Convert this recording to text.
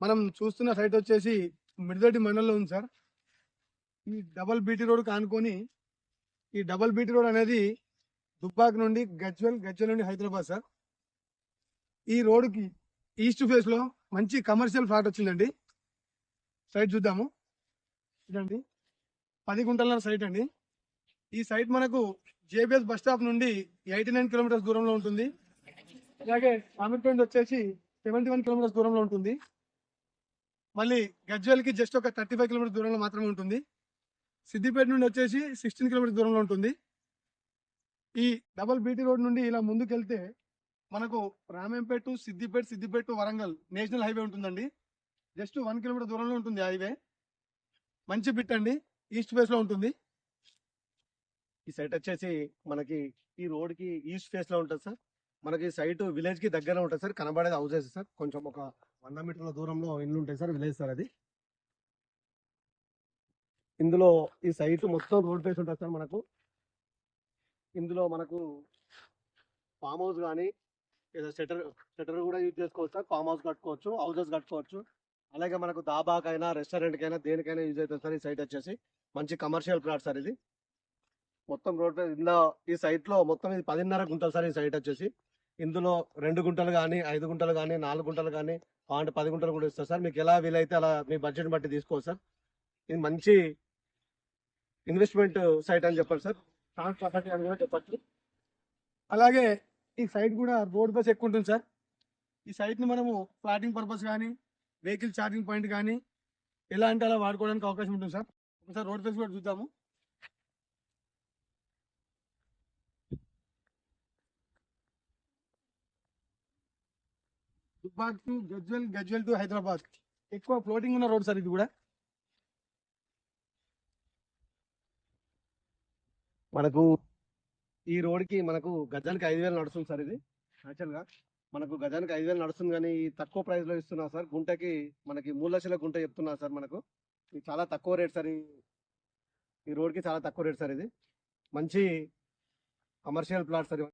మనం చూస్తున్న సైట్ వచ్చేసి మిడిదొడ్డి మండలంలో ఉంది సార్. ఈ డబల్ బీటీ రోడ్ కానుకొని ఈ డబల్ బీటీ రోడ్ అనేది దుబ్బాక్ నుండి గజ్వెల్ నుండి హైదరాబాద్ సార్. ఈ రోడ్డుకి ఈస్ట్ ఫేస్ లో మంచి కమర్షియల్ ఫ్లాట్ వచ్చిందండి. సైట్ చూద్దాము. ఇదండి 10 గుంటల సైట్ అండి. ఈ సైట్ మనకు జేబీఎస్ బస్ స్టాప్ నుండి 89 కిలోమీటర్స్ దూరంలో ఉంటుంది. అలాగే కామిట్మెంట్ వచ్చేసి 71 కిలోమీటర్స్ దూరంలో ఉంటుంది. మళ్ళీ గజ్వెల్ కి జస్ట్ ఒక 35 కిలోమీటర్స్ దూరంలో మాత్రమే ఉంటుంది. సిద్దిపేట నుండి వచ్చేసి 16 కిలోమీటర్స్ దూరంలో ఉంటుంది. ఈ డబల్ బీటీ రోడ్ నుండి ఇలా ముందుకెళ్తే మనకు రామేంపేట సిద్దిపేట వరంగల్ నేషనల్ హైవే ఉంటుందండి. జస్ట్ 1 కిలోమీటర్ దూరంలో ఉంటుంది హైవే. మంచి బిట్ అండి. ఈస్ట్ ఫేస్ లో ఉంటుంది. ఈ సైట్ వచ్చేసి మనకి ఈ రోడ్ కి ఈస్ట్ ఫేస్ లో ఉంటుంది సార్. మనకి సైట్ విలేజ్ కి దగ్గర ఉంటుంది సార్. కనబడేది హౌసెస్ సార్. కొంచెం ఒక 100 మీటర్ల దూరంలో ఇల్లు ఉంటాయి సార్. విలేజ్ సార్ అది. ఇందులో ఈ సైట్ మొత్తం రోడ్ ఫేస్ ఉంటుంది సార్. ఇందులో మనకు ఫామ్ హౌస్ కానీ ఏదో షటర్ కూడా యూజ్ చేసుకోవచ్చు సార్. ఫామ్ హౌస్ కట్టుకోవచ్చు, హౌసెస్ కట్టుకోవచ్చు. అలాగే మనకు దాబాకైనా రెస్టారెంట్కైనా దేనికైనా యూజ్ అవుతుంది సార్. ఈ సైట్ వచ్చేసి మంచి కమర్షియల్ ప్లాట్ సార్ ఇది. మొత్తం రోడ్ ఇందులో ఈ సైట్ లో మొత్తం ఇది 10.5 గుంటలు సార్. ఈ సైట్ వచ్చేసి ఇందులో 2 గుంటలు కానీ 5 గుంటలు కానీ 4 గుంటలు కానీ 10 గుంటలు కూడా ఇస్తారు సార్. మీకు ఎలా వీలైతే అలా మీ బడ్జెట్ బట్టి తీసుకోవచ్చు సార్. ఇది మంచి ఇన్వెస్ట్మెంట్ సైట్ అని చెప్పారు సార్. ప్రాపర్టీ అని కూడా చెప్పచ్చు. అలాగే ఈ సైట్ కూడా రోడ్ బస్ ఎక్కువ ఉంటుంది సార్. ఈ సైట్ ని మనము ఫ్లాటింగ్ పర్పస్ కానీ వెహికల్ ఛార్జింగ్ పాయింట్ కానీ ఎలా అంటే అలా వాడుకోవడానికి అవకాశం ఉంటుంది సార్. ఒకసారి రోడ్ ఫేస్ కూడా చూద్దాము. దుబ్బాక్ టు గజ్వెల్ టు హైదరాబాద్ ఎక్కువ ఫ్లోటింగ్ ఉన్న రోడ్ సార్ ఇది కూడా. మనకు ఈ రోడ్ కి మనకు గజానికి 5,000 నడుస్తుంది సార్. ఇది యాక్చువల్ గా మనకు గజానికి 5,000 నడుస్తుంది కానీ తక్కువ ప్రైస్ లో ఇస్తున్నా సార్. గుంటకి మనకి 3 లక్షల గుంట చెప్తున్నా సార్. మనకు ఇది చాలా తక్కువ రేట్ సార్. ఈ రోడ్ కి చాలా తక్కువ రేట్ సార్. ఇది మంచి కమర్షియల్ ప్లాట్ సార్.